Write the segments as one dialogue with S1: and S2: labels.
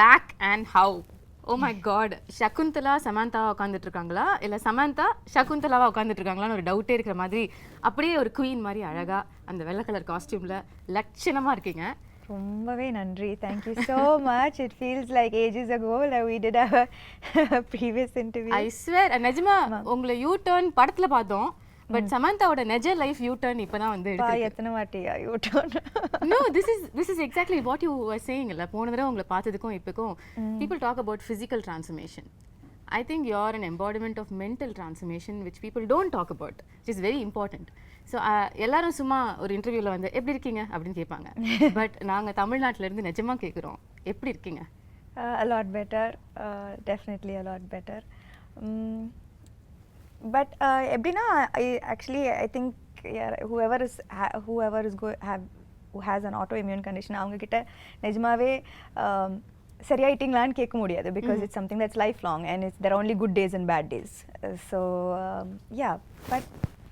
S1: back and how? Oh my god, Shaakuntala Samantha உட்கார்ந்துட்டு இருக்காங்களா இல்ல Samantha Shaakuntalaவா உட்கார்ந்துட்டு இருக்காங்களான்னு ஒரு டவுட்டே இருக்கிற மாதிரி அப்படியே ஒரு குயின் மாதிரி அழகா அந்த வெள்ளை கலர் காஸ்டியூம்ல லட்சணமா இருக்கீங்க.
S2: ரொம்பவே நன்றி. Thank you so much. It feels like ages ago that we did our previous interview.
S1: I swear, நிஜமா உங்களை யூ டர்ன் படத்துல பார்த்தோம். பட் சமந்தாவோட நெஜ லைஃப் யூ டர்ன் இப்பதான் வந்து எடுத்துருக்கு.
S2: எத்தனை வாட்டியா U turn?
S1: No, this is exactly what you were saying. இல்ல போன தடவை உங்களை பார்த்ததுக்கும் இப்போக்கும் people talk about physical transformation. I think you're an embodiment of mental transformation which people don't talk about, which is very important. So எல்லாரும் சும்மா ஒரு இன்டர்வியூல வந்து எப்படி இருக்கீங்க அப்படின்னு கேட்பாங்க. பட் நாங்க தமிழ்நாட்டுல இருந்து நிஜமா கேக்குறோம், எப்படி இருக்கீங்க?
S2: A lot better, definitely a lot better. But எப்படின்னா I think whoever who has an autoimmune condition அவங்க கிட்ட நிஜமாவே சரியாயிட்டீங்களான்னு கேட்க முடியாது because it's something that's lifelong and there are only good days and bad days. So yeah, but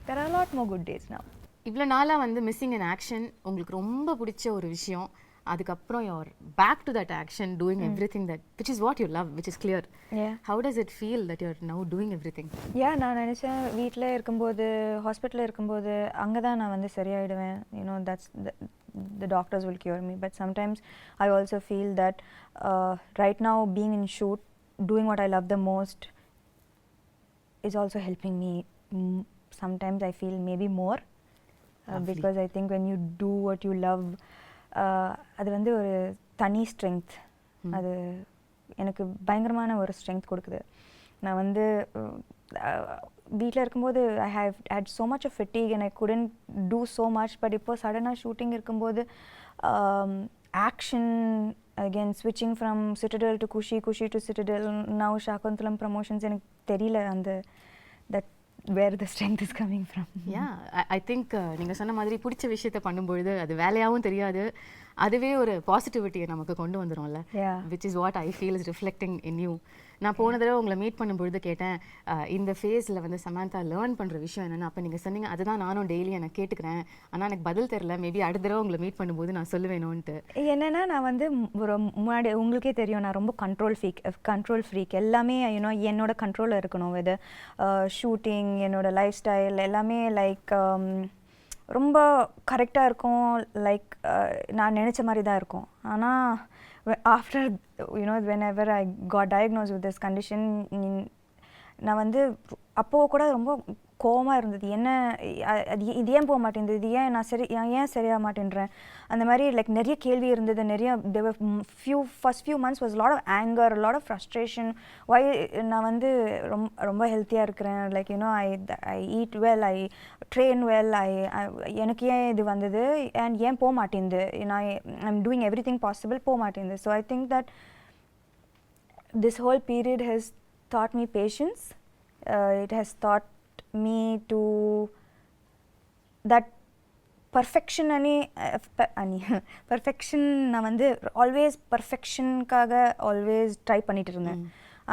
S2: there are a lot more good days now.
S1: இவ்வளோ நாளாக வந்து missing in action உங்களுக்கு ரொம்ப பிடிச்ச ஒரு விஷயம், அதுக்கப்புறம் you're back to that action doing everything that which is what you love, which is clear.
S2: Yeah.
S1: How does it feel that you're now doing everything?
S2: Yeah, நான் நினைச்சேன் வீட்டில் இருக்கும்போது ஹாஸ்பிட்டலில் இருக்கும்போது அங்கே தான் நான் வந்து சரியாயிடுவேன். You know, that's the doctors will cure me, but sometimes I also feel that right now being in shoot, doing what I love the most is also helping me. Sometimes I feel maybe more because I think when you do what you love, அது வந்து ஒரு தனி strength, அது எனக்கு பயங்கரமான ஒரு strength கொடுக்குது. நான் வந்து வீட்டில் இருக்கும்போது I have had so much of fatigue and I couldn't do so much, but இப்போ சடனாக ஷூட்டிங் இருக்கும்போது action, again switching from Citadel to Kushi to Citadel, now Shaakuntalam promotions, எனக்கு தெரியல அந்த that where the strength is coming from.
S1: Yeah, I think நீங்க சொன்ன மாதிரி பிடிச்ச விஷயத்தை பண்ணும்பொழுது அது வேலையாகவும் தெரியாது, அதுவே ஒரு பாசிட்டிவிட்டியை நமக்கு கொண்டு வந்துடும்ல. which is what I feel is reflecting in you. நான் போன தடவை உங்களை மீட் பண்ணும்பொழுது கேட்டேன் இந்த ஃபேஸில் வந்து சமந்தா லேர்ன் பண்ணுற விஷயம் என்னென்னு. அப்போ நீங்கள் சொன்னீங்க அதுதான் நானும் டெய்லி எனக்கு கேட்டுக்கிறேன், ஆனால் எனக்கு பதில் தெரில, மேபி அடுத்த தடவை உங்களை மீட் பண்ணும்போது நான் சொல்லுவேணும்ன்ட்டு.
S2: என்னென்னா நான் வந்து ஒரு முன்னாடி உங்களுக்கே தெரியும் நான் ரொம்ப கண்ட்ரோல் ஃப்ரீக். எல்லாமே யூனோ என்னோட கண்ட்ரோலில் இருக்கணும். வித் ஷூட்டிங், என்னோட லைஃப் ஸ்டைல் எல்லாமே லைக் ரொம்ப கரெக்டாக இருக்கும். லைக் நான் நினச்ச மாதிரி தான் இருக்கும். ஆனால் after whenever I got diagnosed with this condition, நான் வந்து அப்போது கூட ரொம்ப கோவமாக இருந்தது. என்ன இது ஏன் போக மாட்டேங்குது, இது ஏன் நான் ஏன் சரியாக மாட்டேன்றேன், அந்த மாதிரி லைக் நிறைய கேள்வி இருந்தது. நிறைய first few months was a lot of anger, a lot of frustration. why நான் வந்து ரொம்ப ஹெல்த்தியாக இருக்கிறேன், like I eat well, I train well, எனக்கு ஏன் இது வந்தது and ஏன் போக மாட்டேங்குது, I'm doing everything possible, போக மாட்டேங்குது. So I think that this whole period has taught me patience. It has taught me to that perfection perfection நான் வந்து ஆல்வேஸ் பர்ஃபெக்ஷனுக்காக ஆல்வேஸ் ட்ரை பண்ணிட்டு இருந்தேன்.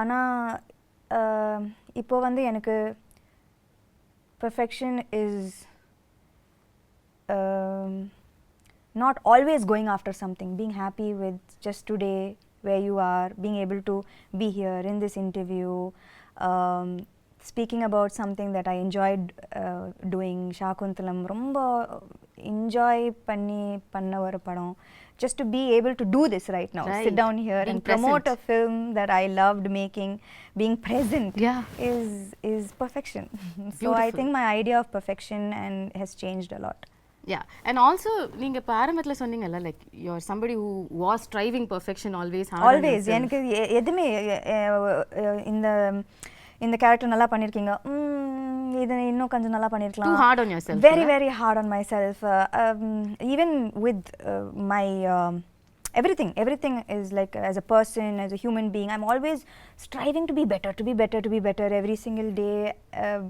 S2: ஆனால் இப்போ வந்து எனக்கு perfection is not always going after something, being happy with just today where you are, being able to be here in this interview, speaking about something that I enjoyed doing. Shaakuntalam romba enjoy panna ஒரு படம். Just to be able to do this right now, sit down here and promote a film that I loved making, being present is perfection. So I think my idea of perfection has changed a lot.
S1: Yeah, and also நீங்க பாரம்பரியத்துல சொன்னீங்கல்ல, like you're somebody who was striving perfection always.
S2: எனக்கு எதுமே இந்த character நல்லா பண்ணிருக்கீங்க, இது இன்னும் கொஞ்சம் நல்லா பண்ணிருக்கலாம்.
S1: Too hard on yourself.
S2: Very hard on myself. Even with my everything is like as a person, as a human being, I'm always striving to be better every single day.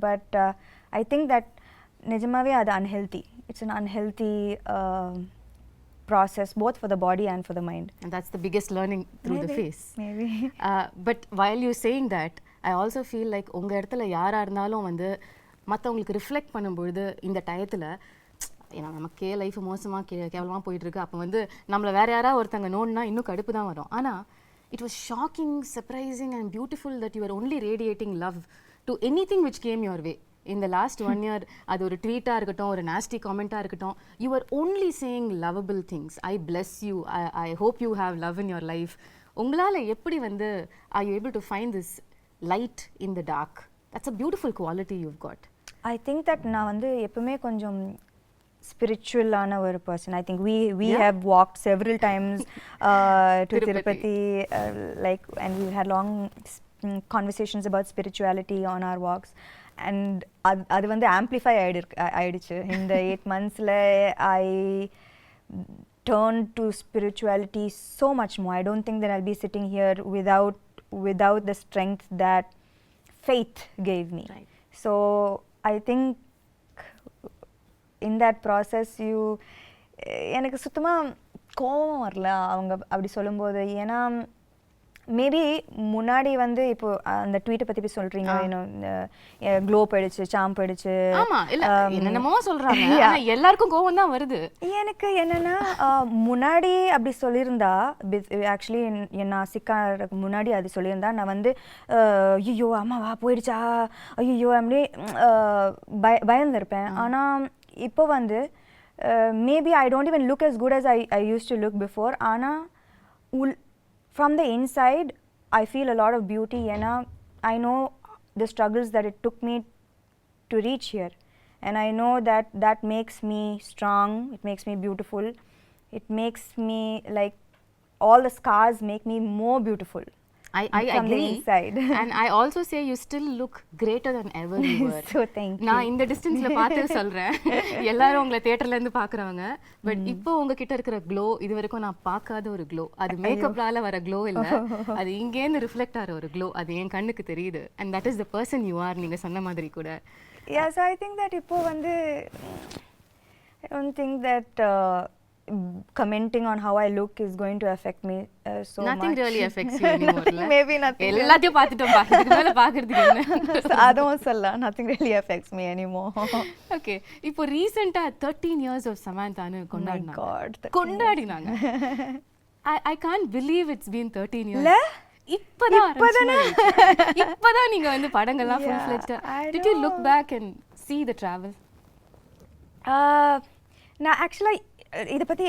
S2: But I think that nijamave adu unhealthy. It's an unhealthy process both for the body and for the mind.
S1: And that's the biggest learning through the face.
S2: Maybe.
S1: But while you're saying that, I also feel like உங்கள் இடத்துல யாராக இருந்தாலும் வந்து மற்றவங்களுக்கு reflect பண்ணும்பொழுது இந்த டயத்தில் ஏன்னா நமக்கே லைஃப் மோசமாக கேவலமாக போயிட்டுருக்கு, அப்போ வந்து நம்மளை வேறு யாராவது ஒருத்தங்க நோண்டுனா இன்னும் கடுப்பு தான் வரும். ஆனால் it was shocking, surprising and beautiful that you were only radiating love to anything which came your way. In the last 1 year, அது ஒரு ட்வீட்டாக இருக்கட்டும், ஒரு nasty comment-ஆக இருக்கட்டும், you were only saying lovable things. I bless you. I hope you have love in your life. உங்களால் எப்படி வந்து are you able to find this light in the dark? That's a beautiful quality you've got.
S2: I think that நான் வந்து எப்பவுமே கொஞ்சம் spiritual-ஆன ஒரு person. I think we have walked several times to Tirupati, like, and we had long conversations about spirituality on our walks. And அது வந்து amplify ஆயிடுச்சு இந்த 8 monthsல. I turned to spirituality so much more. I don't think that I'll be sitting here without the strength that faith gave me.
S1: Right.
S2: So I think in that process எனக்கு சுத்தமா கோவம் வரல அவங்க அப்படி சொல்லும்போது. ஏன்னா மேபி முன்னாடி வந்து இப்போ அந்த ட்வீட்டை பத்தி போய் சொல்றீங்க, க்ளோ போயிடுச்சு, சாம் போயிடுச்சு,
S1: ஆமா இல்ல என்னென்னமோ சொல்றாங்க, ஆனா எல்லாருக்கும் கோவம் தான் வருது.
S2: எனக்கு என்னன்னா முன்னாடி அப்படி சொல்லியிருந்தா, ஆக்சுவலி நான் சிக்காருக்கு முன்னாடி அது சொல்லியிருந்தா நான் வந்து ஐயோ அம்மாவா போயிடுச்சா, ஐயோ அப்படி பயந்துருப்பேன். ஆனா இப்போ வந்து maybe I don't even look as good as I used to look before. ஆனா from the inside I feel a lot of beauty. I know the struggles that it took me to reach here, and I know that makes me strong, it makes me beautiful, it makes me like all the scars make me more beautiful.
S1: I
S2: from
S1: agree.
S2: the inside.
S1: And I also say you still look greater than ever you were.
S2: So thank you.
S1: நான் இந்த டிஸ்டன்ஸ்ல பார்த்து சொல்றேன், எல்லாரும் உங்களை தியேட்டர்ல இருந்து பாக்குறவங்க, பட் இப்போ உங்ககிட்ட இருக்கிற க்ளோ இது வரைக்கும் நான் பார்க்காத ஒரு க்ளோ. அது மேக்கப்லால வர க்ளோ இல்ல, அது இங்கேருந்து ரிஃப்ளெக்ட் ஆகிற ஒரு க்ளோ. அது என் கண்ணுக்கு தெரியுது. and that is the person you are. நீங்க சொன்ன மாதிரி கூட
S2: yes, I think that இப்போ வந்து I don't think that commenting on how I look is going to affect me so
S1: nothing
S2: much.
S1: really affects you anymore.
S2: Maybe nothing.
S1: எல்லாத்தையும் பார்த்துட்டோம், இதுக்கு மேல பார்க்கிறதுக்கு என்ன?
S2: அதுவும் சொல்ல nothing really affects me anymore.
S1: Okay, இப்போ ரீசெண்டா 13 years of Samanthaன்னு கொண்டாடினாங்க. I can't believe it's been 13 years. இப்பதான் நீங்க வந்து படங்கள்லாம் full fledged. Did you look back and see the travel?
S2: நான் ஆக்சுவலா இதை பற்றி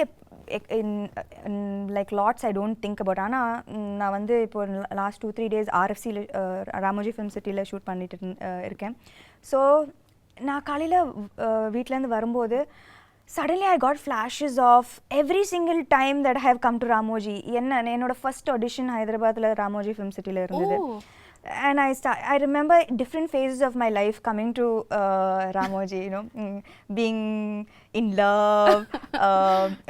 S2: like lots I don't think about. ஆனால் நான் வந்து இப்போ லாஸ்ட் 2-3 days RFCயில் ராமோஜி ஃபிலிம் சிட்டியில் ஷூட் பண்ணிட்டு இருக்கேன். ஸோ நான் காலையில் வீட்டிலேருந்து வரும்போது suddenly I got flashes of every single time that I have come to Ramoji. என்னோட ஃபர்ஸ்ட் ஆடிஷன் ஹைதராபாத்தில் ராமோஜி ஃபிலிம் சிட்டியில் இருந்தது. And I remember different phases of my life coming to Ramoji, being in love,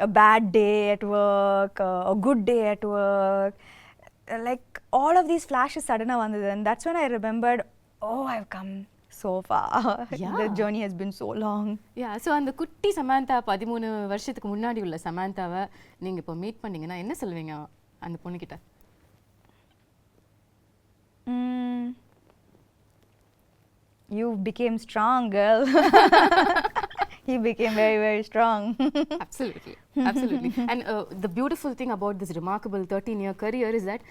S2: a bad day at work, a good day at work, like all of these flashes suddenly vandhu, and that's when I remembered, oh, I've come so far. Yeah. The journey has been so long.
S1: Yeah, so அந்த குட்டி சமந்தா 13 வருஷத்துக்கு முன்னாடி உள்ள சமந்தாவை நீங்க இப்போ meet பண்ணீங்கன்னா என்ன சொல்வீங்க அந்த பொண்ணுகிட்ட?
S2: You became strong, girl. You became very, very strong.
S1: Absolutely. And the beautiful thing about this remarkable 13-year career is that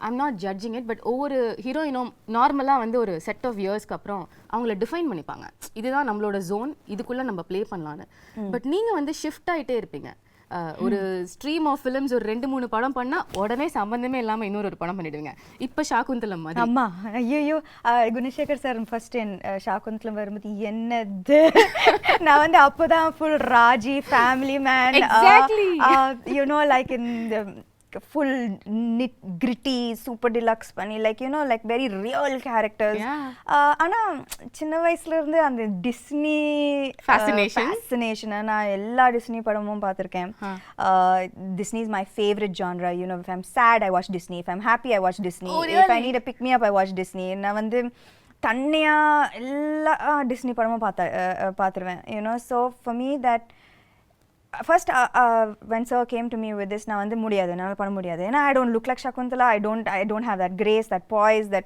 S1: I'm not judging it, but ஒவ்வொரு ஹீரோயினும் நார்மலாக வந்து ஒரு செட் ஆஃப் இயர்ஸ்க்கு அப்புறம் அவங்கள டிஃபைன் பண்ணிப்பாங்க, இதுதான் நம்மளோட ஜோன், இதுக்குள்ளே நம்ம ப்ளே பண்ணலான்னு. பட் நீங்கள் வந்து ஷிஃப்ட் ஆகிட்டே இருப்பீங்க. ஒரு ஸ்ட்ரீம் ஆஃப் ஃபிலிம்ஸ் ஒரு 2-3 படம் பண்ணா உடனே சம்பந்தமே இல்லாம இன்னொரு படம் பண்ணிடுவீங்க. இப்ப ஷாகுந்தலம் மாதிரி.
S2: அம்மா ஐயோ குணசேகர் சார் ஃபர்ஸ்ட் ஷாகுந்தலம் வரும்போது என்னது நான் வந்து அப்போதான் full Raji family man, you know, like in the full nit gritty super deluxe பண்ணி like you know like very real characters. ஆனா சின்ன வயசுல இருந்து அந்த டிஸ்னி fascination நான் எல்லா டிஸ்னி படமும் பார்த்திருக்கேன். Disney is my favorite genre. You know, if I'm sad I watch Disney, if I'm happy I watch Disney. Oh, really? If I need a pick me up I watch Disney. நான் வந்து தன்னியா எல்லா Disney படமும் பார்த்துருவேன். You know, so for me that first when sir came to me with this, நான் வந்து முடியாது, என்னால் பண்ண முடியாது, ஏன்னா I don't look like Shaakuntala, I don't have that grace, that poise, that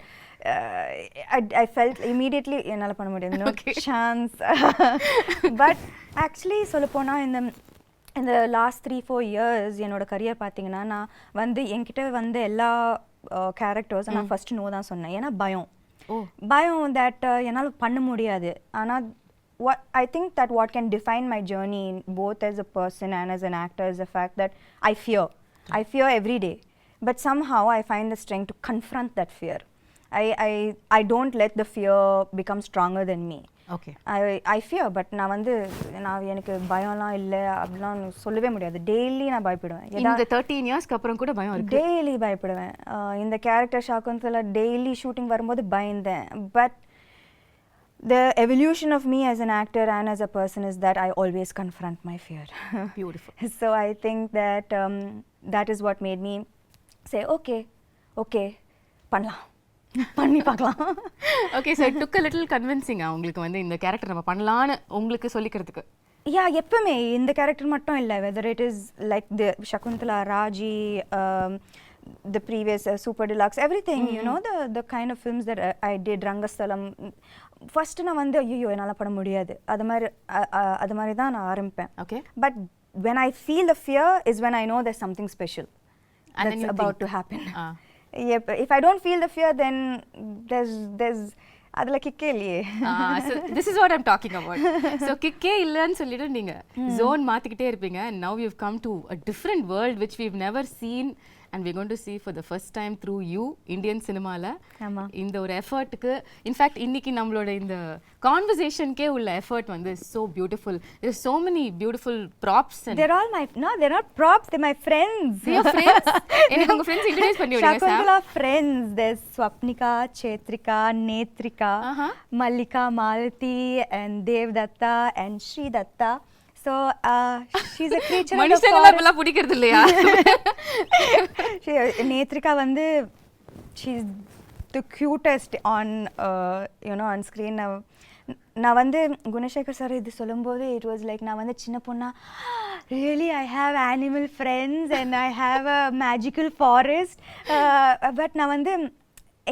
S2: I felt immediately என்னால் பண்ண முடியாது, no chance. But actually சொல்லப்போனால் இந்த லாஸ்ட் 3-4 years என்னோட கரியர் பார்த்தீங்கன்னா நான் வந்து என்கிட்ட வந்து எல்லா கேரக்டர்ஸ் நான் ஃபர்ஸ்ட் நோ தான் சொன்னேன். ஏன்னா பயம் தட் என்னால் பண்ண முடியாது. ஆனால் I think that what can define my journey both as a person and as an actor is the fact that I fear every day, but somehow I find the strength to confront that fear. I don't let the fear become stronger than me.
S1: Okay.
S2: I fear, but நான் எனக்கு பயம்லாம் இல்லை அப்படிலாம் சொல்லவே முடியாது. Daily நான் பயப்படுவேன்.
S1: இந்த 13 இயர்ஸ்க்கு அப்புறம் கூட பயம் இருக்கு?
S2: டெய்லி பயப்படுவேன். இந்த கேரக்டர் ஷாக்குந்தலா டெய்லி ஷூட்டிங் வரும்போது பயந்தேன். But the evolution of me as an actor and as a person is that I always confront my fear.
S1: Beautiful.
S2: So I think that that is what made me say okay பண்ணலாம் பண்ணி பார்க்கலாம்.
S1: Okay, so it took a little convincing உங்களுக்கு வந்து இந்த character நம்ம பண்ணலாம்னு உங்களுக்கு சொல்லிக்கிறதுக்கு?
S2: எப்பவுமே இந்த கேரக்டர் மட்டும் இல்லை, whether it is like the Shaakuntalam, Raji, the previous Super Deluxe, everything, you know, the kind of films that I did, Rangastalam, first நான் வந்து ஐயோ என்னால் பண்ண முடியாது அது மாதிரி தான் நான் ஆரம்பிப்பேன்.
S1: Okay.
S2: But when I feel the fear is when I know there's something special that's about to happen. If I don't feel the fear, then there's adla kikke இல்லையே.
S1: So this is what I'm talking about. So kikke இல்லன்னு சொல்லிட்டு நீங்க zone மாத்திக்கிட்டே இருப்பீங்க, and now you've come to a different world which we've never seen and we're going to see for the first time through you, Indian cinema-la. இந்த ஒரு எஃபர்ட்டுக்கு in fact இன்னைக்கு நம்மளோட இந்த கான்வர்சேஷனுக்கே உள்ள எஃபர்ட் வந்து so beautiful. There's so many beautiful props and
S2: they're not props, they're my friends.
S1: Your friends? எனக்கு உங்க friends introduce பண்ணி விடுங்க sir.
S2: Shaakuntalam friends, there's Swapnika, Chetrika, Netrika, Mallika, Malati and Devdatta and Sri Datta. So she's a creature of the
S1: மனுஷங்கள பல பிடிக்கிறது இல்லையா?
S2: நேத்ரிகா வந்து she's the cutest on on screen. நான் வந்து குணசேகர் சார் இது சொல்லும்போது it was like நான் வந்து சின்ன பொண்ணா really I have animal friends and I have a magical forest, but நான் வந்து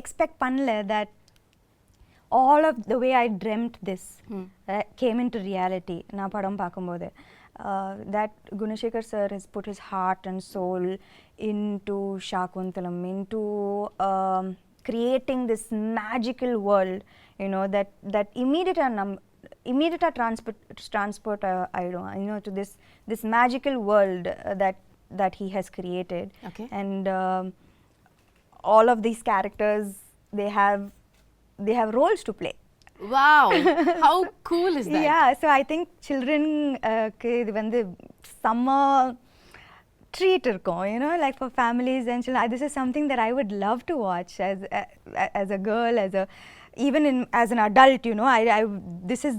S2: expect பண்ணல that all of the way I dreamt this came into reality. நான் படம் பார்க்கும்போது that Gunashekar sir has put his heart and soul into Shaakuntalam, into creating this magical world, you know, that immediate transport I don't know, you know, to this magical world that he has created.
S1: Okay.
S2: And all of these characters they have roles to play.
S1: Wow, how cool is that?
S2: Yeah, so I think children இது வந்து summer treat இருக்கும், you know, like for families and children. This is something that I would love to watch as a girl, as an adult, you know. This is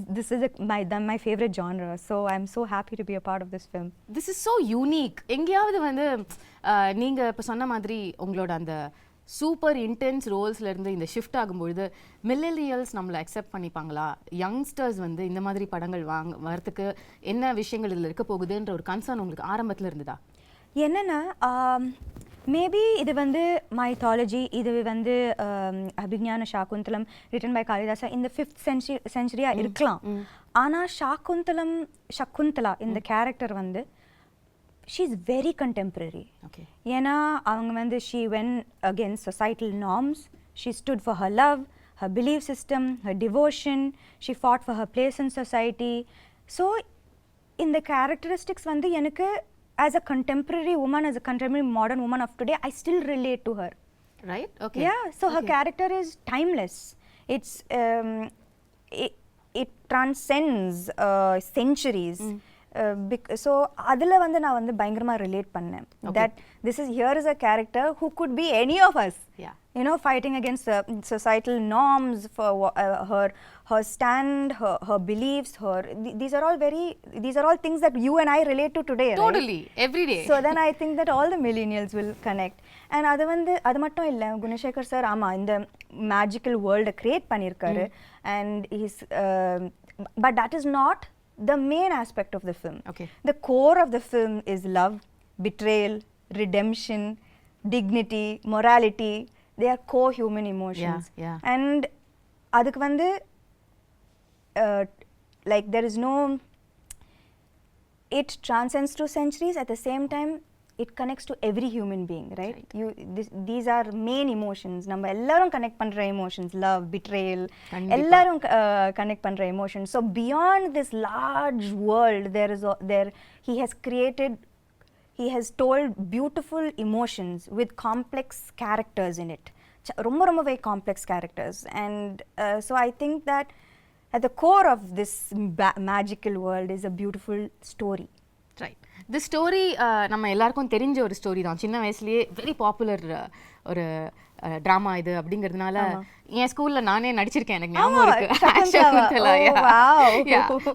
S2: my favorite genre, so I'm so happy to be a part of this film.
S1: This is so unique. எங்கயாவது வந்து நீங்க இப்ப சொன்ன மாதிரி உங்களோட அந்த super intense ரோல்ஸ்ல இருந்து இந்த ஷிஃப்ட் ஆகும்பொழுது மில்லேனியல்ஸ் நம்மளை அக்செப்ட் பண்ணிப்பாங்களா, யங்ஸ்டர்ஸ் வந்து இந்த மாதிரி படங்கள் வரதுக்கு என்ன விஷயங்கள் இதில் இருக்க போகுதுன்ற ஒரு கன்சர்ன் உங்களுக்கு ஆரம்பத்தில் இருந்ததா?
S2: என்னன்னா மேபி இது வந்து மைத்தாலஜி, இது வந்து அபிஞான ஷாகுந்தலம் ரிட்டன் பை காளிதாசா இந்த 5th century இருக்கலாம். ஆனால் சகுந்தலா இந்த கேரக்டர் வந்து she's very contemporary.
S1: Okay.
S2: ஏன்னா அவங்க வந்து she went against societal norms, she stood for her love, her belief system, her devotion, she fought for her place in society. So இந்த characteristics வந்து எனக்கு as a contemporary woman, as a contemporary modern woman of today, I still relate to her.
S1: Right? Okay.
S2: Yeah, so her character is timeless. It's it transcends centuries. So அதில் வந்து நான் வந்து பயங்கரமாக relate பண்ணேன். That here is a character who could be any of us.
S1: Yeah.
S2: You know, fighting against societal norms for her stand, her beliefs, these are all things that you and I relate to today.
S1: Totally,
S2: right?
S1: every day.
S2: So then I think that all the millennials will connect. And அது மட்டும் இல்லை, Gunasekar sir இந்த magical வேர்ல்டை create பண்ணியிருக்காரு. And but that is not the main aspect of the film.
S1: Okay.
S2: The core of the film is love, betrayal, redemption, dignity, morality. They are core human emotions.
S1: Yeah.
S2: And adukku vandu like there is no, it transcends through centuries. At the same time it connects to every human being, right? These are main emotions. நம்ம எல்லாரும் connect பண்ற emotions, love, betrayal, எல்லாரும் connect பண்ற emotions. So beyond this large world, he has told beautiful emotions with complex characters in it. ரொம்ப very complex characters. And so I think that at the core of this magical world is a beautiful story.
S1: Right. The story நம்ம எல்லாருக்கும் தெரிஞ்ச ஒரு story தான். சின்ன வயசுலயே very popular ஒரு drama இது அப்படிங்கிறதுனால என் ஸ்கூல்ல நானே நடிச்சிருக்கேன், எனக்கு ஞாபகம் இருக்கு. ஷாகுந்தலா.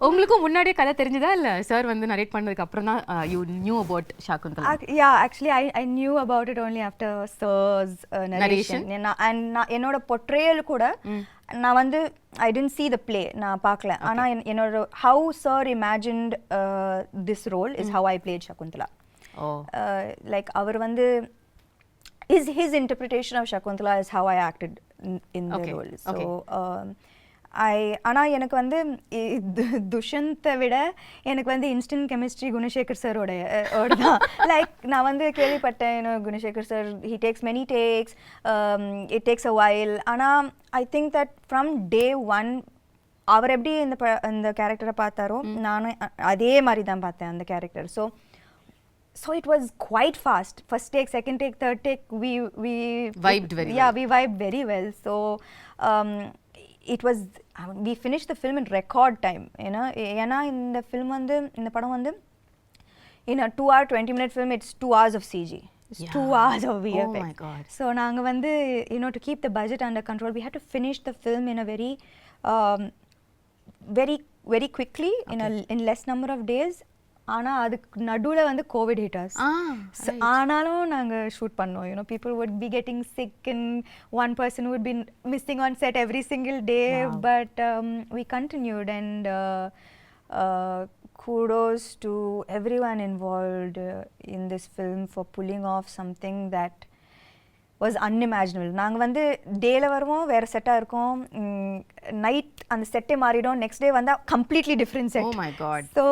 S1: உங்களுக்கும் முன்னாடியே கதை தெரிஞ்சதா இல்ல சார் வந்து நரேட் பண்ணதுக்கு அப்புறம் தான் you knew about Shaakuntalam?
S2: Yeah, actually I knew about it only after sir's narration. And என்னோட portrayal கூட நான் வந்து I didn't see the play, நான் பார்க்கல. ஆனா என்னோட how sir imagined this role is how I played Shaakuntala. Like அவர் வந்து his interpretation of Shaakuntala is how I acted in the role. So ஆனால் எனக்கு வந்து துஷந்தை விட எனக்கு வந்து இன்ஸ்டன்ட் கெமிஸ்ட்ரி குணசேகர் சாரோட தான். லைக் நான் வந்து கேள்விப்பட்டேன், Gunasekar sir he takes many takes, it takes a while. ஆனால் I think that from day one அவர் எப்படி இந்த கேரக்டரை பார்த்தாரோ நானும் அதே மாதிரி தான் பார்த்தேன் அந்த character. So it was quite fast. First take, second take, third take, we
S1: vibed very well.
S2: Yeah, we vibed very well. So it was, we finished the film in record time, you know. ஏன்னா இந்த film வந்து இந்த படம் வந்து in a 2-hour 20-minute film, it's 2 hours of CG. It's 2 hours of VFX.
S1: Oh my god.
S2: So நாங்க வந்து to keep the budget under control, we had to finish the film in a very very quickly, in less number of days. ஆனா அதுக்கு நடுவுல வந்து Covid hit us. ஆனாலும் நாங்க shoot பண்ணோம். People would be getting sick and one person would be missing on set every single day. Wow. But we continued, and kudos to everyone involved in this film for pulling off something that was unimaginable. நாங்க வந்து டேல வருவோம், வேற செட்டா இருக்கும், night அந்த செட்டே மாறிடும், நெக்ஸ்ட் டே வந்தா completely different set.
S1: Oh my god.
S2: So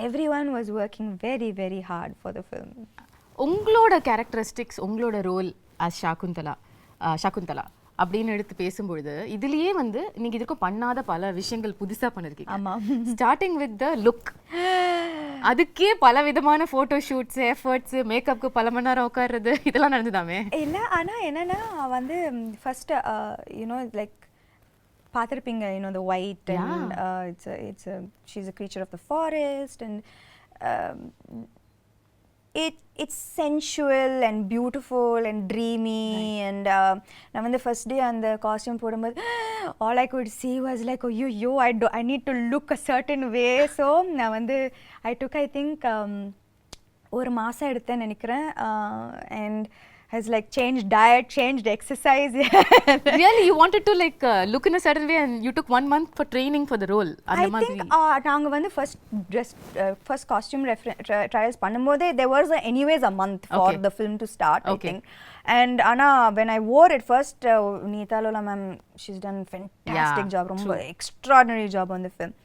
S2: everyone was working very very hard for the film.
S1: உங்களோட கேரக்டரிஸ்டிக்ஸ், உங்களோட ரோல் as ஷாகுந்தலா அப்படின்னு எடுத்து பேசும்பொழுது இதுலயே வந்து நீங்க இதுக்கும் பண்ணாத பல விஷயங்கள் புதுசா பண்ணிருக்கீங்க.
S2: ஆமா.
S1: ஸ்டார்டிங் வித் த லுக், அதுக்கே பல விதமான போட்டோ ஷூட்ஸ், எஃபர்ட்ஸ், மேக்கப்க்கு பல மணி நேரம் உட்கார்றது இதெல்லாம் நடந்துதாமே?
S2: இல்ல, ஆனா என்னன்னா வந்து ஃபர்ஸ்ட் லைக் பார்த்திருப்பீங்க, the white, and she's a creature of the forest, and it's sensual and beautiful and dreamy. Right. And நான் வந்து first day அந்த costume போடும்போது all I could see was like, oh I need to look a certain way. So நான் வந்து I took, I think ஒரு மாசம் எடுத்தேன்னு நினைக்கிறேன். And has like changed diet, changed exercise.
S1: Really, you wanted to like look in a certain way, and you took 1 month for training for the role?
S2: I think நாங்க வந்து first costume trials பண்ணும்போதே there was anyways a month for the film to start, I think. And Anna, when I wore it first, Neeta Lola ma'am, she's done fantastic job, ரொம்ப extraordinary job on the film.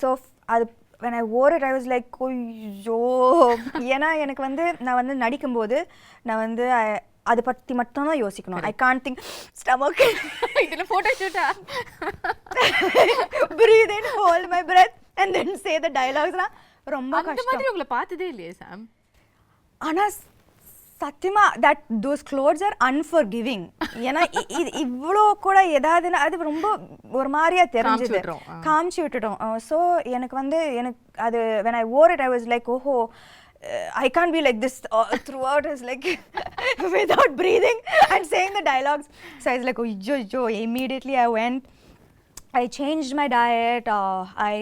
S2: So when I wore it, I was like, ஐயோ, ஏன்னா எனக்கு வந்து நான் வந்து நடிக்கும்போது நான் வந்து அதை பற்றி மட்டும் தான் யோசிக்கணும். I can't think stomach.
S1: இதெல்லாம் photo ஷூட்டா?
S2: Breathe in, hold my breath and then say the dialogues. ரொம்ப கஷ்டம்.
S1: அந்த மாதிரி உங்களை பார்த்ததே இல்லையே சாம்.
S2: ஆனா சத்தியமா those clothes are unforgiving. ஏன்னா இவ்வளோ கூட ஏதாவதுன்னா அது ரொம்ப ஒரு மாதிரியா தெரிஞ்சது, காமிச்சு விட்டுட்டோம். ஸோ எனக்கு வந்து அது when I wore it, I was like, oh, I can't be like this throughout. I was like without breathing and saying the dialogues. So I was like, oh, immediately I went, I changed my diet, I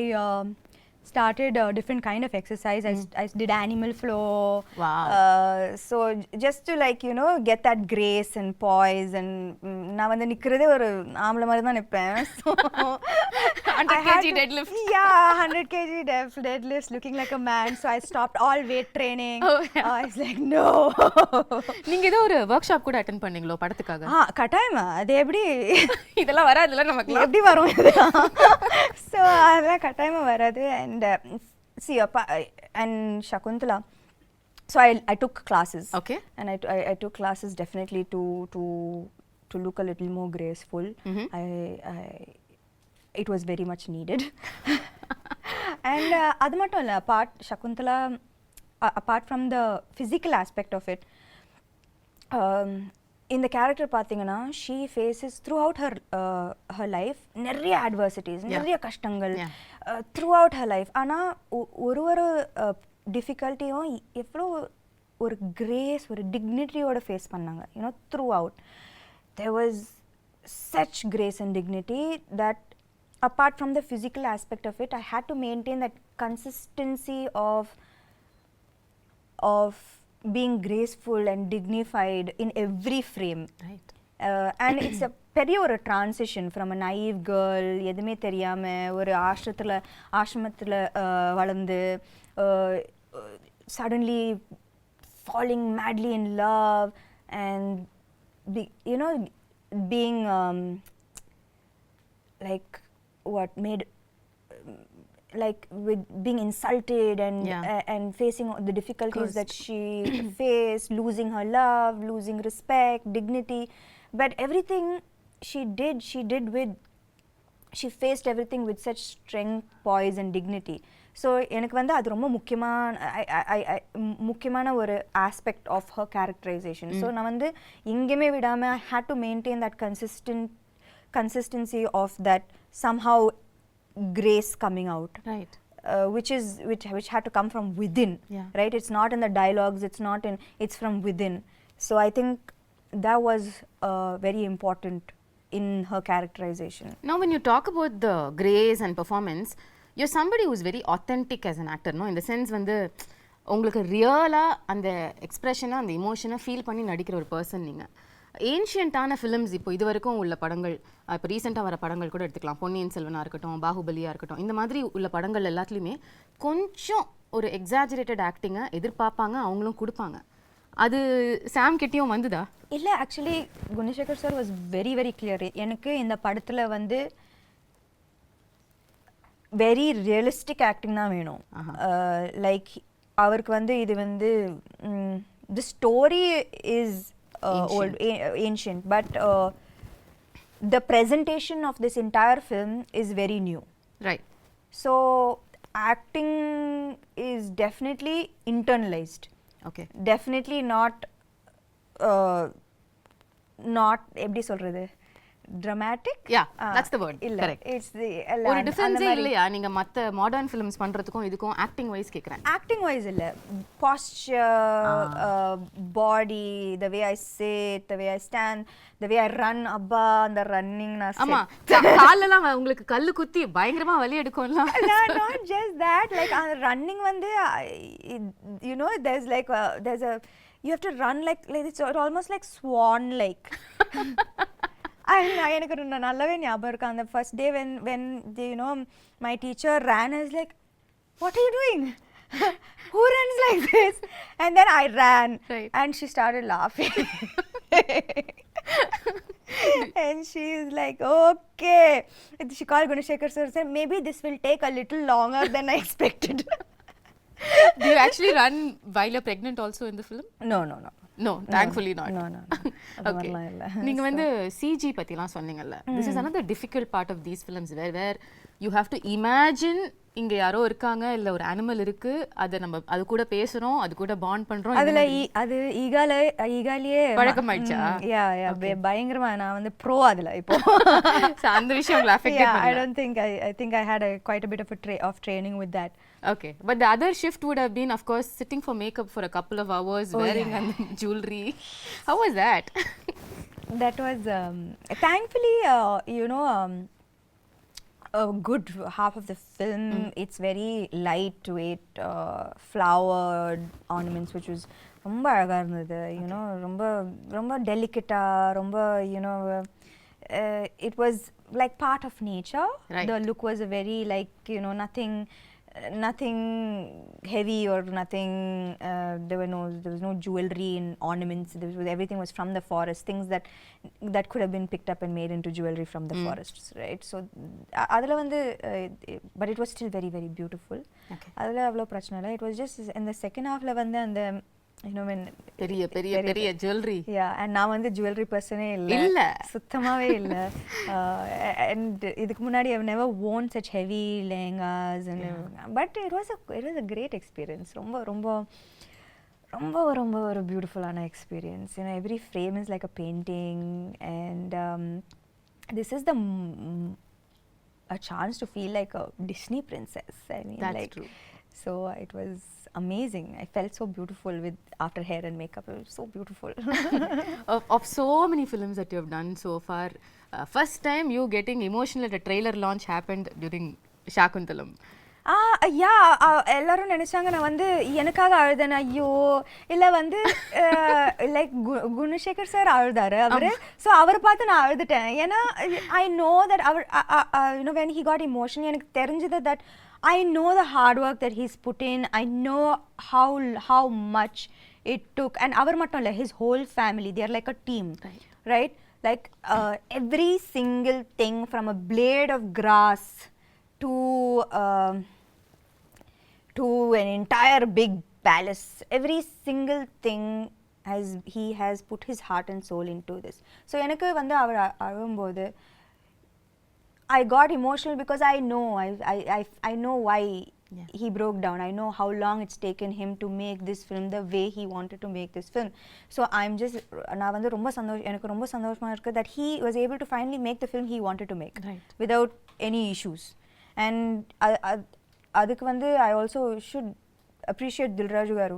S2: started a different kind of exercise. I did animal flow.
S1: Wow.
S2: So just to like get that grace and poise, and நான் வந்து நிக்கிறதே ஒரு ஆம்பளை மாதிரி தான் நிப்பேன். So
S1: 100 kg deadlift.
S2: Yeah, 100 kg deadlift, looking like a man. So I stopped all weight training. I was like, no.
S1: நீங்க ஏதோ ஒரு work shop கூட அட்டெண்ட் பண்ணீங்களோ படத்துக்காக?
S2: கட்டாயமா. அது எப்படி
S1: இதெல்லாம் வராதுல நமக்கு?
S2: எப்படி வரும் இதெல்லாம்? So அதெல்லாம் கட்டாயமா வராது. And see, and Shaakuntala, So I took classes.
S1: Okay.
S2: And I took classes definitely to look a little more graceful. It was very much needed. And adu mattum illa, Shaakuntala, apart from the physical aspect of it, in the character pathingana, she faces throughout her life நிறைய adversities, நிறைய கஷ்டங்கள் throughout her life. ஆனா ஒரு டிஃபிகல்ட்டியும் எவ்வளோ ஒரு grace, ஒரு டிக்னிட்டியோட face பண்ணாங்க. Throughout there was such grace and dignity that apart from the physical aspect of it, I had to maintain that consistency of being graceful and dignified in every frame.
S1: Right.
S2: And it's a பெரிய ஒரு transition from a naive girl, எதுவுமே தெரியாம ஒரு ஆசிரமத்தில் வளர்ந்து suddenly falling madly in love and being like what made like with being insulted and facing the difficulties that she faced, losing her love, losing respect, dignity, but everything she faced everything with such strength, poise and dignity. So எனக்கு வந்து அது ரொம்ப முக்கியமான ஒரு aspect of her characterization. So நான் வந்து எங்கேயுமே விடாம I had to maintain that consistency of that somehow grace coming out,
S1: right?
S2: Which had to come from within, right? It's not in the dialogues, it's from within. So I think that was very important in her characterization.
S1: Now when you talk about the grace and performance, you're somebody who's very authentic as an actor, no? In the sense வந்து உங்களுக்கு ரியலா அந்த எக்ஸ்பிரஷனை, அந்த இமோஷனை feel பண்ணி நடிக்கிற ஒரு person நீங்கள். ஏன்ஷியன்ட்டான ஃபிலிம்ஸ் இப்போ இது வரைக்கும் உள்ள படங்கள், இப்போ ரீசெண்டாக வர படங்கள் கூட எடுத்துக்கலாம், பொன்னியின் செல்வனாக இருக்கட்டும், பாகுபலியாக இருக்கட்டும், இந்த மாதிரி உள்ள படங்கள் எல்லாத்துலேயுமே கொஞ்சம் ஒரு எக்ஸாஜரேட்டட் ஆக்டிங்கை எதிர்பார்ப்பாங்க, அவங்களும் கொடுப்பாங்க. அது சாம் கிட்டேயும் வந்துதா?
S2: இல்லை, actually Gunasekar sir was very very clear. எனக்கு இந்த படத்தில் வந்து வெரி ரியலிஸ்டிக் ஆக்டிங் தான் வேணும். லைக் அவருக்கு வந்து இது வந்து the story is old, ancient, but the presentation of this entire film is very new.
S1: Right.
S2: So acting is definitely internalized.
S1: Okay.
S2: Definitely not எப்படி சொல்றது, dramatic.
S1: Yeah, that's the word. Correct.
S2: It's the
S1: ஒரு டிஃபரன்ஸே இல்லையா நீங்க மத்த modern films பண்றதுக்கும் இதுக்கும்? Acting wise கேக்குறேன்.
S2: Acting wise இல்ல, posture, body, the way I sit, the way I stand, the way I run, அப்பா அந்த ரன்னிங் நான்
S1: ஆமா காலெல்லாம் உங்களுக்கு கல்லு குத்தி பயங்கரமா வலி எடுக்கும்ல.
S2: not just that, like running வந்து there's a you have to run like it's almost like swan like. எனக்கு நல்லாவே ஞாபகம் இருக்கு அந்த first day when my teacher ran, I was like, what are you doing? Who runs like this? And then I ran, right. And she started laughing. And she is like, okay. She called Gunashekhar sir and said, maybe this will take a little longer than I expected.
S1: Do you actually run while you're pregnant also in the film?
S2: No,
S1: thankfully not.
S2: No.
S1: Okay. நீங்க வந்து CG பத்திலாம் சொன்னீங்கல்ல. This is another difficult part of these films where you have to imagine இங்க யாரோ இருக்காங்க, இல்ல ஒரு animal இருக்கு, அது கூட பேசுறோம், அது கூட பாண்ட் பண்றோம்.
S2: அதுல அது ஈகாலியே
S1: பழக்கமாயிடுச்சா?
S2: பயங்கரமா நான் வந்து ப்ரோ அதுல இப்போ.
S1: அந்த விஷயம் உங்களுக்கு அஃபெக்ட் பண்ணல?
S2: I don't think I think I had quite a bit of training with that.
S1: Okay, but the other shift would have been, of course, sitting for makeup for a couple of hours, wearing jewelry. How was that?
S2: That was thankfully a good half of the film. It's very lightweight, flowered ornaments, which was ரொம்ப அழகா இருந்தது. ரொம்ப டெலிகேட்டா, ரொம்ப it was like part of nature. Right. The look was a very like nothing heavy or nothing. There was no jewelry and ornaments. Everything was from the forest, things that could have been picked up and made into jewelry from the forests, right? So adula vandu but it was still very very beautiful. Okay. Adula avlo prachana illa. It was just in the second half la vandu and
S1: பெரிய பெரிய பெரிய jewellery.
S2: And நான் வந்து jewellery பர்சனே இல்லை, சுத்தமாகவே இல்லை. And இதுக்கு முன்னாடி I've never worn such heavy lehengas and but it was a great experience. ரொம்ப ரொம்ப ரொம்ப ரொம்ப ஒரு பியூட்டிஃபுல்லான experience. every frame is like a painting and this is a chance to feel like a Disney princess. I mean,
S1: that's
S2: like,
S1: true.
S2: So it was amazing. I felt so beautiful with after hair and makeup. It was so beautiful.
S1: of so many films that you have done so far, first time you getting emotional at a trailer launch happened during Shaakuntalam.
S2: எல்லாரும் நினைச்சாங்க நான் வந்து எனக்காக அழுதேன். ஐயோ இல்லை வந்து like Gunasekar sir அழுதாரு அவரு. ஸோ அவரை பார்த்து நான் அழுதுட்டேன். ஏன்னா ஐ நோ தட் அவர் when he got emotional எனக்கு தெரிஞ்சது that I know the hard work that he's put in. I know how much it took. And அவர் மட்டும் இல்லை, his whole family, they are like a team, right? Like every single thing from a blade of grass to an entire big palace, every single thing he has put his heart and soul into this. So எனக்கு வந்து அவர் அழும்போது I got emotional because I know why he broke down. I know how long it's taken him to make this film the way he wanted to make this film. So I'm just நான் வந்து எனக்கு ரொம்ப சந்தோஷமா இருக்கு that he was able to finally make the film he wanted to make, without any issues. And அதுக்கு வந்து I also should appreciate Dilraju garu,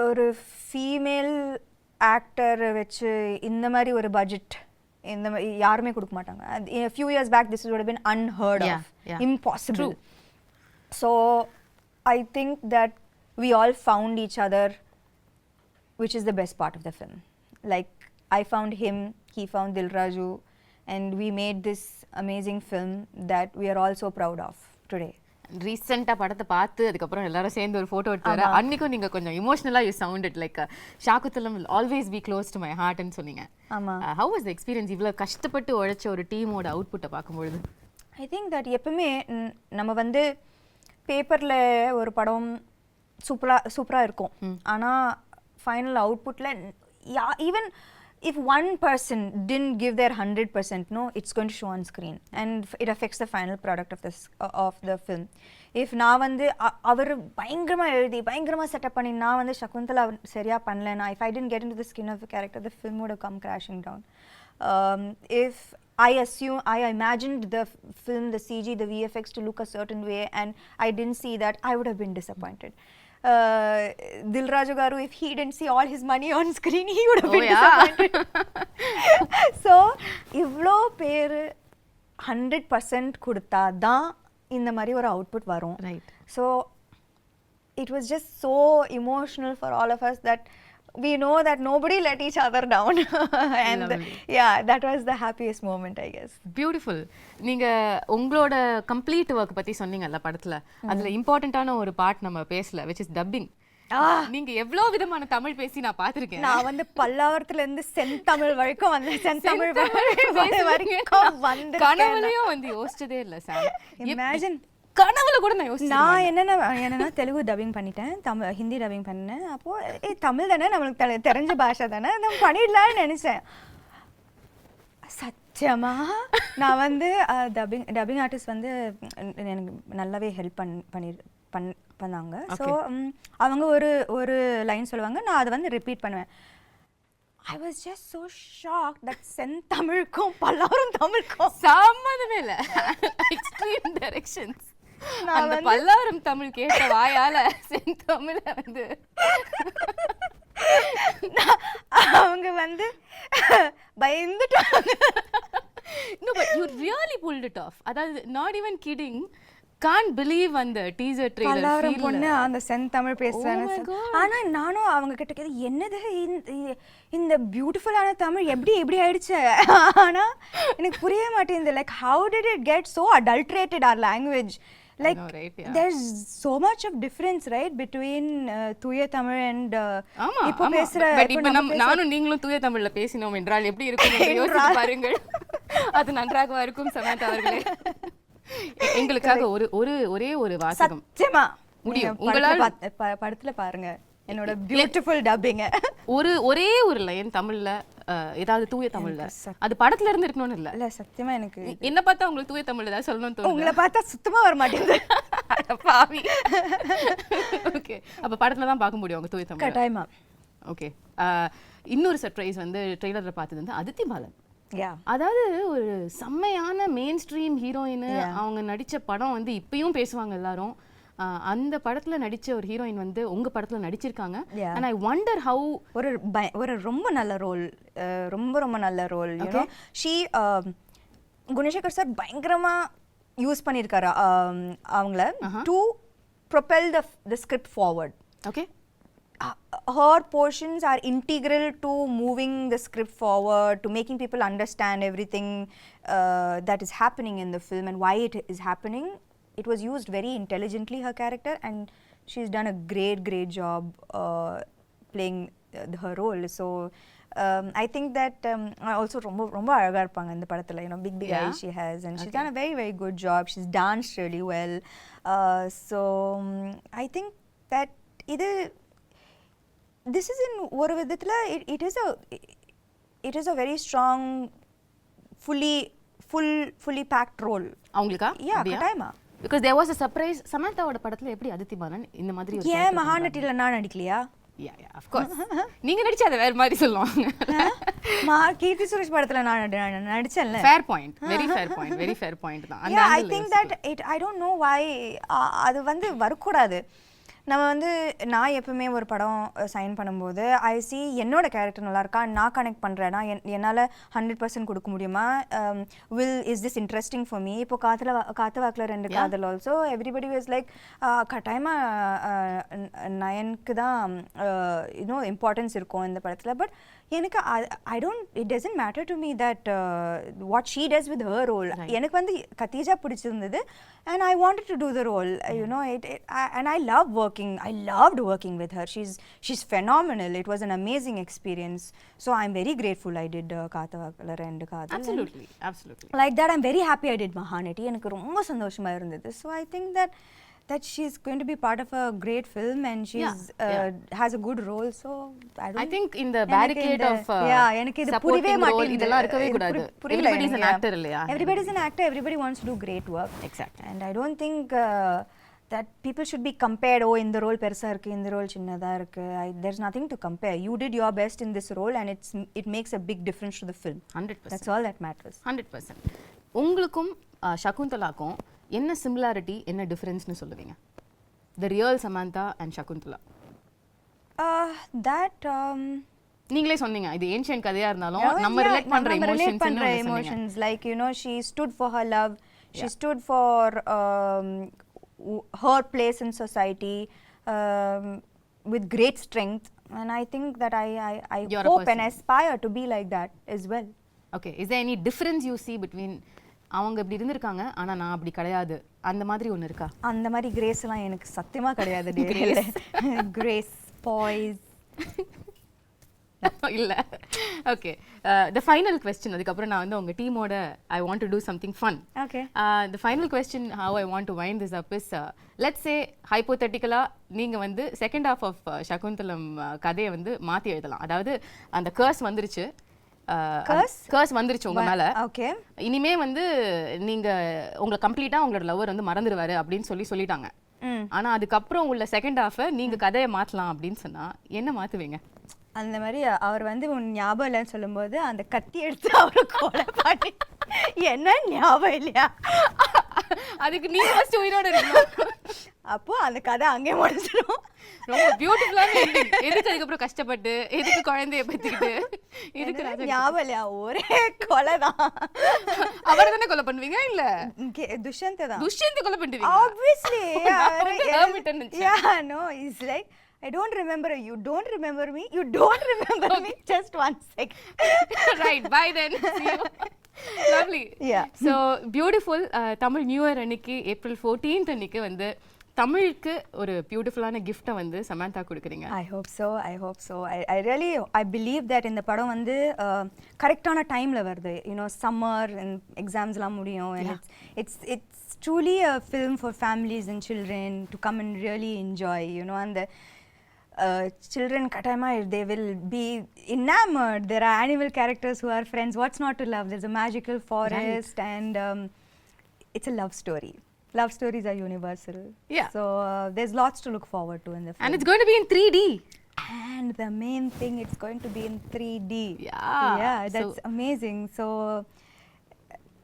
S2: ஒரு female actor வச்சு இந்த மாதிரி ஒரு பட்ஜெட் இந்த மாதிரி யாருமே கொடுக்க மாட்டாங்க. A few years back this would have been unheard of, impossible. True. So I think that we all found each other, which is the best part of the film. Like I found him, he found Dilraju, and we made this amazing film that we are all so proud of today.
S1: ரீசெண்டாக படத்தை பார்த்து அதுக்கப்புறம் எல்லாரும் சேர்ந்து ஒரு photo எடுத்து வர அன்னைக்கும் நீங்கள் கொஞ்சம் இமோஷனலாக you sounded like Shakuntalam will always be close to my ஹார்ட்னு சொன்னீங்க. ஹவ் வாஸ் த எக்ஸ்பீரியன்ஸ் இவ்வளோ கஷ்டப்பட்டு உழைச்ச ஒரு டீமோட அவுட்புட்டை பார்க்கும்பொழுது?
S2: ஐ திங்க் தட் எப்பவுமே நம்ம வந்து பேப்பரில் ஒரு படம் சூப்பராக இருக்கும், ஆனால் ஃபைனல் அவுட்புட்டில் even if one person didn't give their 100%, no, it's going to show on screen and it affects the final product of the film. If நான் வந்து அவர் பயங்கரமா எழுதி பயங்கரமா செட்டப் பண்ணி நான் வந்து சகுந்தலா சரியா பண்ணலனா, if I didn't get into the skin of the character, the film would have come crashing down. If I imagined the film, the CG, the VFX to look a certain way and I didn't see that, I would have been disappointed. Dilraju garu, if he didn't see all his money on screen, he would have been disappointed. So ivlo per 100% கொடுத்தா தான் இந்த மாதிரி ஒரு output வரும். Right. So it was just so emotional for all of us that we know that nobody let each other down. And that was the happiest moment, I guess.
S1: Beautiful. நீங்க உங்களோட complete work பத்தி சொன்னீங்கல்ல படத்துல, அதுல இம்பார்ட்டன்ட்டான ஒரு part நம்ம பேசல, which is dubbing. நீங்க எவ்வளவு விதமான தமிழ் பேசி நான் பாத்திருக்கேன்.
S2: நான் வந்து பல்லாவரத்துல இருந்து செந்தமிழ் வரைக்கும் வந்து செந்தமிழ் வரைக்கும் வந்து
S1: கனவுலயும் வந்து யோசிச்சதே இல்ல சார்.
S2: இமேஜின்
S1: கனவுல கூட நான் யோசிச்சேன்.
S2: நான் என்னன்னா தெலுங்கு டப்பிங் பண்ணிட்டேன், ஹிந்தி டப்பிங் பண்ணேன். அப்போ தமிழ் தானே நம்மளுக்கு தெரிஞ்ச பாஷை தானே, நம்ம பண்ணிடலாம்னு நினைச்சேன். சத்தியமா நான் வந்து டப்பிங் ஆர்டிஸ்ட் வந்து எனக்கு நல்லாவே ஹெல்ப் பண்ணாங்க. ஸோ அவங்க ஒரு லைன் சொல்லுவாங்க, நான் அதை வந்து ரிப்பீட் பண்ணுவேன். I was just so shocked that செந்தமிழுக்கும் Pallavaram தமிழுக்கும்
S1: சம்மந்தமே இல்லை, எக்ஸ்ட்ரீம் டைரக்ஷன்ஸ். அந்த பல்லாவரம் தமிழ் கேட்ட வாயால செந்தமிழ வந்து
S2: அவங்க வந்து பயந்துட்டாங்க.
S1: No, but you really pulled it off. அதாவது not even kidding. Can't believe அந்த டீசர் ட்ரெய்லர்
S2: பல்லாவரம் பொண்ணு அந்த செந்தமிழ் பேசுறாங்க. ஆனா நானும் அவங்க கிட்ட கேட்டேன், என்னது இந்த பியூட்டிஃபுல்லான தமிழ் எப்படி ஆயிடுச்சு? ஆனா எனக்கு புரிய மாட்டேங்குது. Like how did it get so adulterated our language? Like there's so much of difference, right, between தூய தமிழ் and இப்போ பேசுற.
S1: இப்போ நானும் நீங்களும் தூய தமிழ்ல பேசினோம் என்றால் எப்படி இருக்கும் என்று யோசித்து பாருங்கள். அது நன்றாக இருக்கும் சமந்தா அவர்களே. எங்களுக்காக ஒரே ஒரு வாசகம்.
S2: சத்தியமா
S1: முடியும் உங்களால
S2: படத்துல பாருங்க. என்னோட பியூட்டிஃபுல் டப்பிங்.
S1: ஒரே ஒரு லைன் தமிழ்ல ஏதாவது தூய தமிழ்ல, அது படத்துல இருந்து இருக்கணும்னு இல்ல
S2: சத்தியமா எனக்கு
S1: என்ன பார்த்தா உங்களுக்கு தூய தமிழ்ல ஏதாவது சொல்லணும்னு தோணுது?
S2: உங்களை பார்த்தா சுத்தமா வர மாட்டேங்குது.
S1: பாவி. ஓகே, அப்ப படத்துல தான் பார்க்க முடியும் உங்க தூய தமிழ்.
S2: கட்டாயமா.
S1: ஓகே, இன்னொரு சர்ப்ரைஸ் வந்து ட்ரெய்லர்ல பார்த்தது வந்து அதித்தி பாலன். அதாவது ஒரு செம்மையான மெயின் ஸ்ட்ரீம் ஹீரோயின். அவங்க நடிச்ச படம் வந்து இப்பயும் பேசுவாங்க எல்லாரும். அந்த படத்துல நடிச்ச ஒரு ஹீரோயின் வந்து உங்க படத்துல நடிச்சிருக்காங்க. and I wonder how
S2: ஒரு ரொம்ப நல்ல ரோல், ரொம்ப நல்ல role. you know she Gunasekar sir பயங்கரமா யூஸ் பண்ணிருக்காரு அவங்கள to propel the script forward.
S1: okay,
S2: her portions are integral to moving the script forward, to making people understand everything that is happening in the film and why it is happening. It was used very intelligently, her character, and she's done a great job playing her role. So I think that also ரொம்ப அழகா இருப்பாங்க இந்த படத்துல. big eyes she has, and she's done a very good job. She's danced really well. So I think that this is in ஒரு விதத்துல it is a very strong fully packed role
S1: அவங்களுக்கா?
S2: கட்டாயமா.
S1: because there was a surprise. சமந்தாவோட படத்துல எப்படி அதித்தி பாலன் இந்த மாதிரி ஒரு
S2: ஏன் மகாநட்டில நான் நடிக்கலையா?
S1: yeah of course. நீங்க நடிச்சா அது வேற மாதிரி சொல்லுவாங்க.
S2: கீர்த்தி சுரேஷ் படத்துல நான் நடிச்சேன்ல.
S1: fair point, very fair point தான்.
S2: yeah I think that I don't know why அது வந்து வரக்கூடாது. நம்ம வந்து நான் எப்பவுமே ஒரு படம் சைன் பண்ணும்போது ஐ சி என்னோட கேரக்டர் நல்லா இருக்கா, நான் கனெக்ட் பண்ணுறேன்னா என்னால் 100% கொடுக்க முடியுமா, is this interesting for me. இப்போ காத்து வாக்கில் 2 காதல் ஆல்சோ எவ்ரிபடி வாஸ் லைக் கட்டாயமாக நயனுக்கு தான் இம்பார்ட்டன்ஸ் இருக்கும் இந்த படத்தில். பட் எனக்கு it doesn't matter to me that what she does with her role. எனக்கு வந்து கத்தீஜா பிடிச்சிருந்தது and I wanted to do the role. And I loved working with her. She's phenomenal. It was an amazing experience. So I'm very grateful I did Kaathavakala and Kaadhal.
S1: Absolutely.
S2: Like that I'm very happy I did Mahanati. எனக்கு ரொம்ப சந்தோஷமா இருந்தது. So I think that she's going to be part of a great film and she's has a good role. So
S1: I think in the barricade of
S2: எனக்கு இது புரியவே மாட்டேங்குது.
S1: இதெல்லாம் இருக்கவே கூடாது. Everybody is an actor இல்லையா?
S2: Everybody is an actor. Everybody wants to do great work.
S1: Exactly.
S2: And I don't think that people should be compared. இந்த role பெருசா இருக்கு, இந்த ரோல் சின்னதா இருக்கு. There's nothing to compare. You did your best in this role and it makes a big difference to the film.
S1: 100%.
S2: That's all that matters.
S1: 100%. உங்களுக்கும் ஷகுந்தலாக்கும் என்ன similarity, என்ன டிஃபரன்ஸ்னு சொல்லுவீங்க? The real Samantha and Shaakuntala. நீங்களே சொன்னீங்க இது ancient கதையா இருந்தாலும் நம்ம ரிலேட் பண்ற
S2: emotions like she stood for her love, she stood for her place in society with great strength, and I think that I hope and aspire to be like that as well.
S1: Okay, is there any difference you see between அவங்க இப்படி இருந்திருக்காங்க ஆனா நான் அப்படி கிடையாது, அந்த மாதிரி ஒன்று இருக்கா?
S2: அந்த மாதிரி கிரேஸ் எல்லாம் எனக்கு சத்தியமா கிடையாது. கிரேஸ் பாய்ஸ்
S1: இல்ல. ஓகே, the final question, அதுக்கப்புறம் நான் வந்து உங்க டீமோட I want to do something fun.
S2: Okay.
S1: The final question how I want to wind this up is let's say hypothetically நீங்க வந்து second half of Shaakuntalam கதையை வந்து மாத்தி எழுதலாம். அதாவது அந்த curse வந்துருச்சு, கர்ஸ் வந்துருச்சு உங்க மேல.
S2: ஓகே,
S1: இனிமே வந்து நீங்க உங்களை கம்ப்ளீட்டா உங்களோட லவர் வந்து மறந்துடுவாரு அப்படின்னு சொல்லிட்டாங்க. ஆனா அதுக்கப்புறம் உள்ள செகண்ட் ஹாஃப் நீங்க கதையை மாத்தலாம் அப்படின்னு சொன்னா என்ன மாத்துவீங்க?
S2: அந்த மாதிரி அவர் வந்து உன் ஞாபகம் இல்லைன்னு சொல்லும்போது அந்த கத்தி எடுத்து அவரை கொலை பண்ணி என்ன ஞாபகம் இல்லையா,
S1: அதுக்கு நீங்க ஃபர்ஸ்ட் உயிரோட இருக்கணும்.
S2: அப்போ அந்த கதை அங்கே முடிஞ்சிடும்.
S1: ரொம்ப பியூட்டிஃபுல்லான எண்டிங். எதுக்கு அதுக்கப்புறம் கஷ்டப்பட்டு எதுக்கு குழந்தைய பத்திக்கிட்டு இதுக்கு
S2: ஞாபகம் இல்லையா, ஒரே கொலை தான்.
S1: அவரை தானே கொலை பண்ணுவீங்க? இல்ல துஷ்யந்த் கொலை பண்ணுவீங்க?
S2: obviously.
S1: yeah,
S2: no, it's like I don't remember you. You don't remember me. You don't remember me. Just 1 second.
S1: Right. Bye then. See you. Lovely.
S2: Yeah.
S1: So beautiful. Tamil New Year அன்னைக்கு April 14th அன்னைக்கு வந்து தமிழுக்கு ஒரு பியூட்டிஃபுல்லான கிஃப்ட்டை வந்து சமந்தா கொடுக்குறீங்க.
S2: I hope so. I really believe that இந்த படம் வந்து கரெக்டான டைம்ல வருது. Summer and examsலாம் முடியும். And it's truly a film for families and children to come and really enjoy. And children Katama, they will be enamored. There are animal characters who are friends. What's not to love? There's a magical forest, and it's a love story. Love stories are universal.
S1: Yeah.
S2: So there's lots to look forward to in the film.
S1: And it's going to be in 3D.
S2: And the main thing, it's going to be in 3D.
S1: Yeah.
S2: Yeah, that's amazing. So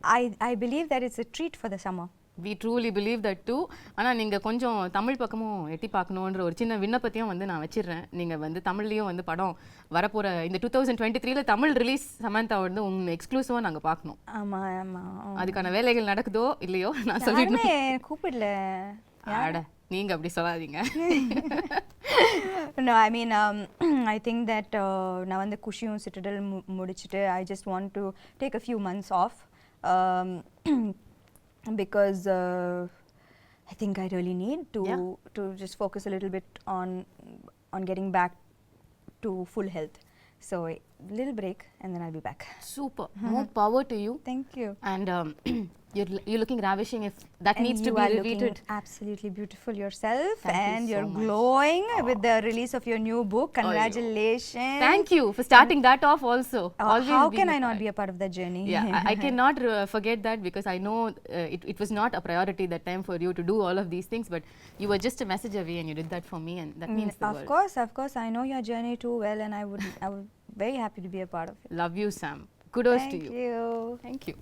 S2: I believe that it's a treat for the summer.
S1: We truly believe that too. ஆனால் நீங்கள் கொஞ்சம் தமிழ் பக்கமும் எட்டி பார்க்கணுன்ற ஒரு சின்ன விண்ணப்பத்தையும் வந்து நான் வச்சிடுறேன். நீங்கள் வந்து தமிழ்லேயும் வந்து படம் வரப்போகிற இந்த 2023ல தமிழ் ரிலீஸ் சமந்தா வந்து உங்கள் எக்ஸ்க்ளூசிவாக நாங்கள் பார்க்கணும்.
S2: ஆமாம் ஆமாம்.
S1: அதுக்கான வேலைகள் நடக்குதோ இல்லையோ நான் சொல்லிடுறேன்.
S2: கூப்பிடல.
S1: ஆட நீங்கள் அப்படி சொல்லாதீங்க.
S2: No, I mean, I think that நான் வந்து குஷியும் சிட்டடல் முடிச்சிட்டு I just want to take a few months off. Because I think I really need to just focus a little bit on getting back to full health. So a little break and then I'll be back.
S1: Super. More power to you.
S2: Thank you.
S1: And you're looking ravishing. If that
S2: and
S1: needs to be repeated.
S2: Absolutely beautiful yourself.
S1: Thank
S2: and
S1: you
S2: you're
S1: so much.
S2: glowing with the release of your new book. Congratulations.
S1: Thank you for starting that off also. Always
S2: how
S1: being
S2: can
S1: a
S2: I not
S1: part.
S2: be a part of that journey?
S1: Yeah, I cannot forget that because I know it was not a priority that time for you to do all of these things, but you were just a message away and you did that for me, and that means the world.
S2: Of course. I know your journey too well, and I would very happy to be a part of it.
S1: Love you, Sam. Kudos to you.
S2: Thank you.
S1: Thank you.